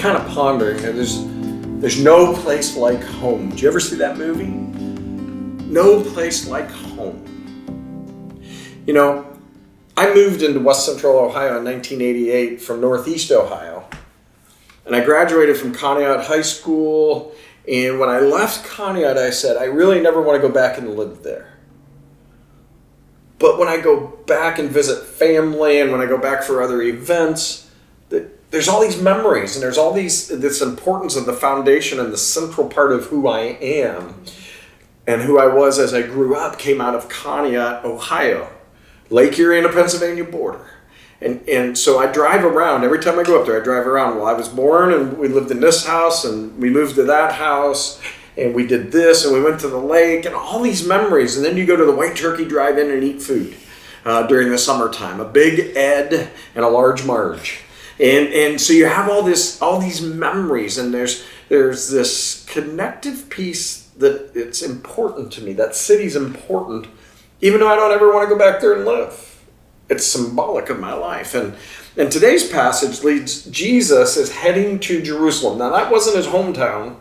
kind of pondering, there's no place like home. Did you ever see that movie? No place like home. You know, I moved into West Central Ohio in 1988 from Northeast Ohio. And I graduated from Conneaut High School. And when I left Conneaut, I said, I really never want to go back and live there. But when I go back and visit family and when I go back for other events, there's all these memories and there's all this importance of the foundation and the central part of who I am and who I was as I grew up came out of Conneaut, Ohio, Lake Erie and the Pennsylvania border. And so I drive around. Every time I go up there, I drive around. Well, I was born and we lived in this house and we moved to that house and we did this and we went to the lake and all these memories. And then you go to the White Turkey Drive-In and eat food during the summertime. A Big Ed and a large Marge. And so you have all these memories and there's this connective piece that it's important to me. That city's important, even though I don't ever want to go back there and live. It's symbolic of my life. And today's passage leads Jesus is heading to Jerusalem. Now that wasn't his hometown,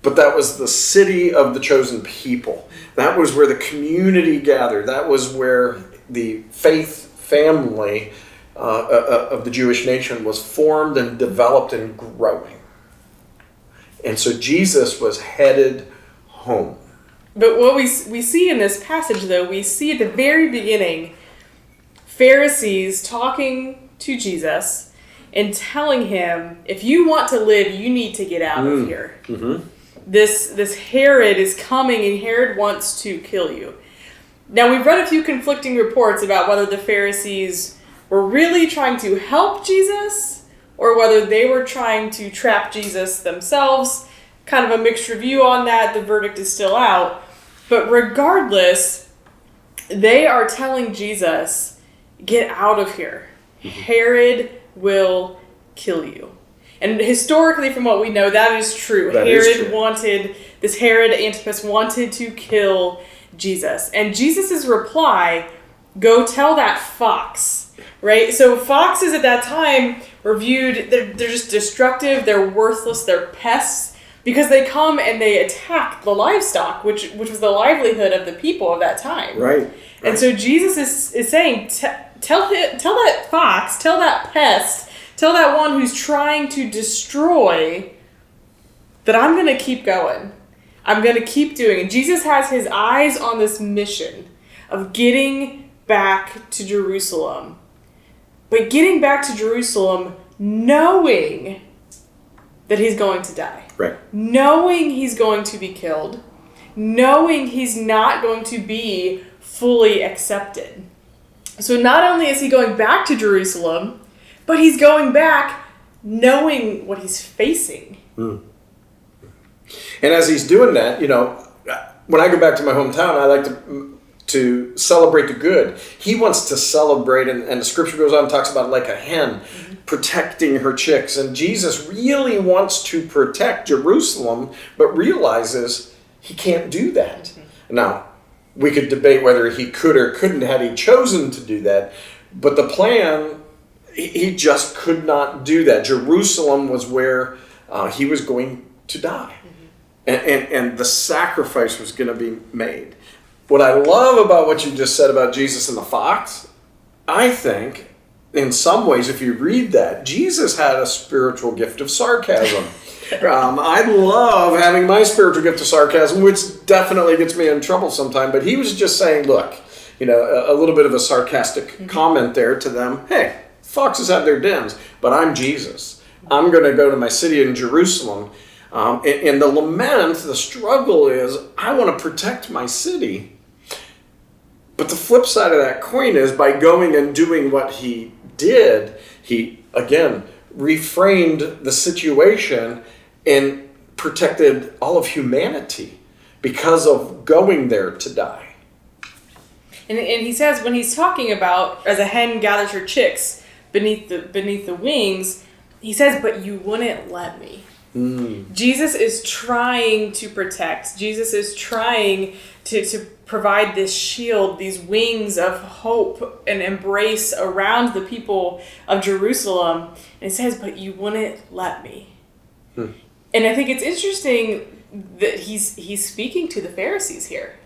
but that was the city of the chosen people. That was where the community gathered. That was where the faith family of the Jewish nation was formed and developed and growing. And so Jesus was headed home. But what we see in this passage, though, we see at the very beginning Pharisees talking to Jesus and telling him, if you want to live, you need to get out of here. Mm-hmm. This Herod is coming and Herod wants to kill you. Now, we've read a few conflicting reports about whether the Pharisees were really trying to help Jesus or whether they were trying to trap Jesus themselves. Kind of a mixed review on that. The verdict is still out. But regardless, they are telling Jesus, get out of here. Herod will kill you. And historically, from what we know, that is true. Herod Antipas wanted to kill Jesus. And Jesus' reply, go tell that fox. Right? So foxes at that time were viewed, they're just destructive, they're worthless, they're pests, because they come and they attack the livestock, which was the livelihood of the people of that time. Right. And so Jesus is saying, tell that fox, tell that pest, tell that one who's trying to destroy that I'm going to keep going. I'm going to keep doing it. Jesus has his eyes on this mission of getting back to Jerusalem. But getting back to Jerusalem knowing that he's going to die. Right. Knowing he's going to be killed. Knowing he's not going to be fully accepted. So not only is he going back to Jerusalem, but he's going back knowing what he's facing. Mm. And as he's doing that, when I go back to my hometown, I like to celebrate the good. He wants to celebrate, and the scripture goes on and talks about like a hen protecting her chicks. And Jesus really wants to protect Jerusalem, but realizes he can't do that. Mm-hmm. Now, we could debate whether he could or couldn't had he chosen to do that, but the plan, he just could not do that. Jerusalem was where he was going to die. Mm-hmm. And the sacrifice was going to be made. What I love about what you just said about Jesus and the fox, I think, in some ways, if you read that, Jesus had a spiritual gift of sarcasm. I love having my spiritual gift of sarcasm, which definitely gets me in trouble sometimes. But he was just saying, look, a little bit of a sarcastic comment there to them. Hey, foxes have their dens, but I'm Jesus. I'm going to go to my city in Jerusalem. And the lament, the struggle is, I want to protect my city. But the flip side of that coin is by going and doing what he did, he, again, reframed the situation and protected all of humanity because of going there to die. And he says, when he's talking about, as a hen gathers her chicks beneath the wings, he says, but you wouldn't let me. Jesus is trying to protect. Jesus is trying to provide this shield, these wings of hope and embrace around the people of Jerusalem. And it says, but you wouldn't let me. And I think it's interesting that he's speaking to the Pharisees here.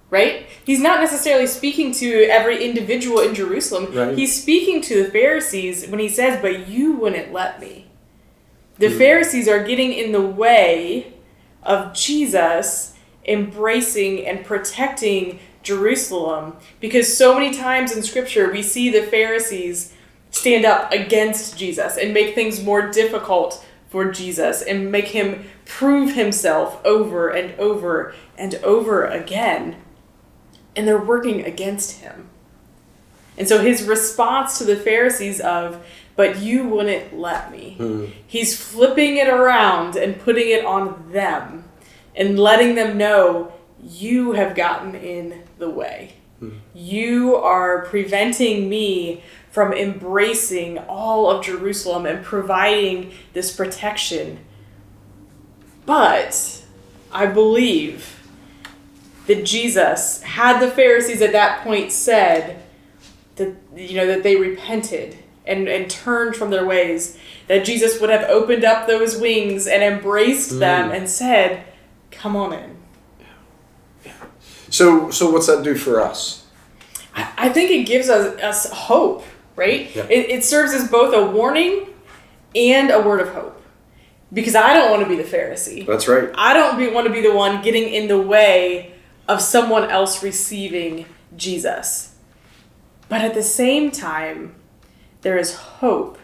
Right? He's not necessarily speaking to every individual in Jerusalem. Right. He's speaking to the Pharisees when he says, but you wouldn't let me. The Pharisees are getting in the way of Jesus embracing and protecting Jerusalem, because so many times in Scripture we see the Pharisees stand up against Jesus and make things more difficult for Jesus and make him prove himself over and over and over again. And they're working against him. And so his response to the Pharisees of, but you wouldn't let me. He's flipping it around and putting it on them and letting them know, you have gotten in the way. You are preventing me from embracing all of Jerusalem and providing this protection. But I believe that Jesus, had the Pharisees at that point said that, that they repented and turned from their ways, that Jesus would have opened up those wings and embraced them and said, come on in. So what's that do for us? I think it gives us hope, right? Yeah. It serves as both a warning and a word of hope. Because I don't want to be the Pharisee. That's right. I don't want to be the one getting in the way of someone else receiving Jesus. But at the same time, there is hope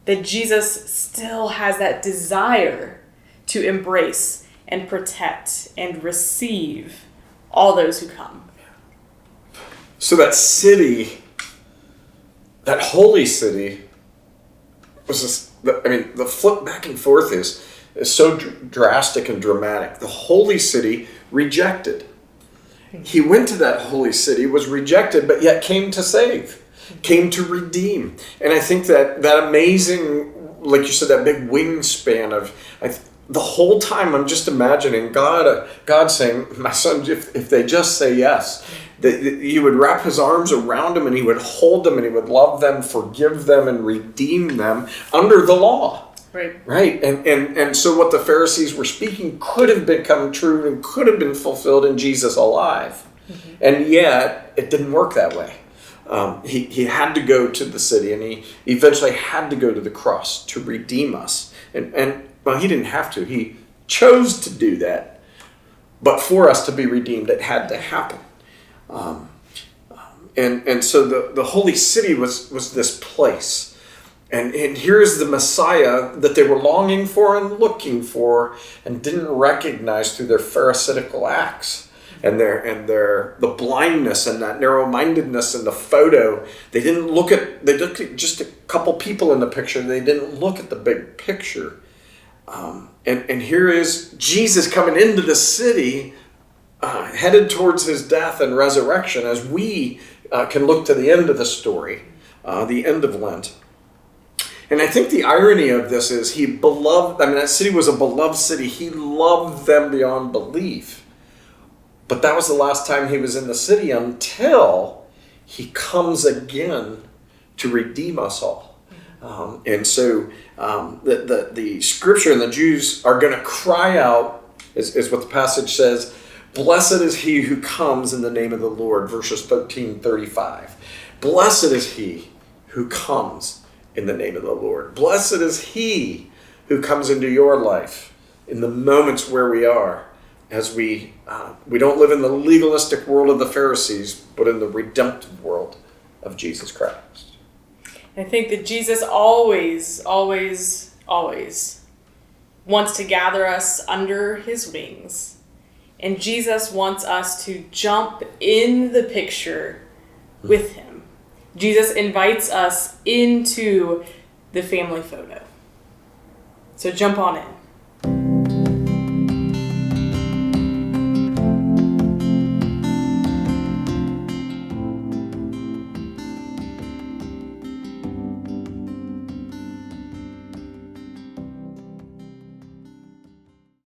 that Jesus still has that desire to embrace and protect and receive all those who come. So that city, that holy city, was just, the flip back and forth is so drastic and dramatic. The holy city rejected. He went to that holy city, was rejected, but yet came to save, came to redeem. And I think that amazing, like you said, that big wingspan of, the whole time I'm just imagining God saying, my son, if they just say yes, that he would wrap his arms around them and he would hold them and he would love them, forgive them, and redeem them under the law. Right. And so what the Pharisees were speaking could have become true and could have been fulfilled in Jesus alive. And yet it didn't work that way. He had to go to the city, and he eventually had to go to the cross to redeem us. And well, he didn't have to. He chose to do that. But for us to be redeemed, it had to happen. And so the holy city was this place. And here's the Messiah that they were longing for and looking for and didn't recognize through their pharisaical acts and the blindness and that narrow-mindedness in the photo. They looked at just a couple people in the picture. They didn't look at the big picture. And here is Jesus coming into the city, headed towards his death and resurrection, as we can look to the end of the story, the end of Lent. And I think the irony of this is that city was a beloved city. He loved them beyond belief. But that was the last time he was in the city until he comes again to redeem us all. And so the scripture and the Jews are going to cry out, is what the passage says, blessed is he who comes in the name of the Lord, verses 13:35. Blessed is he who comes in the name of the Lord. Blessed is he who comes into your life in the moments where we are, as we don't live in the legalistic world of the Pharisees, but in the redemptive world of Jesus Christ. I think that Jesus always, always, always wants to gather us under his wings. And Jesus wants us to jump in the picture with him. Jesus invites us into the family photo. So jump on in.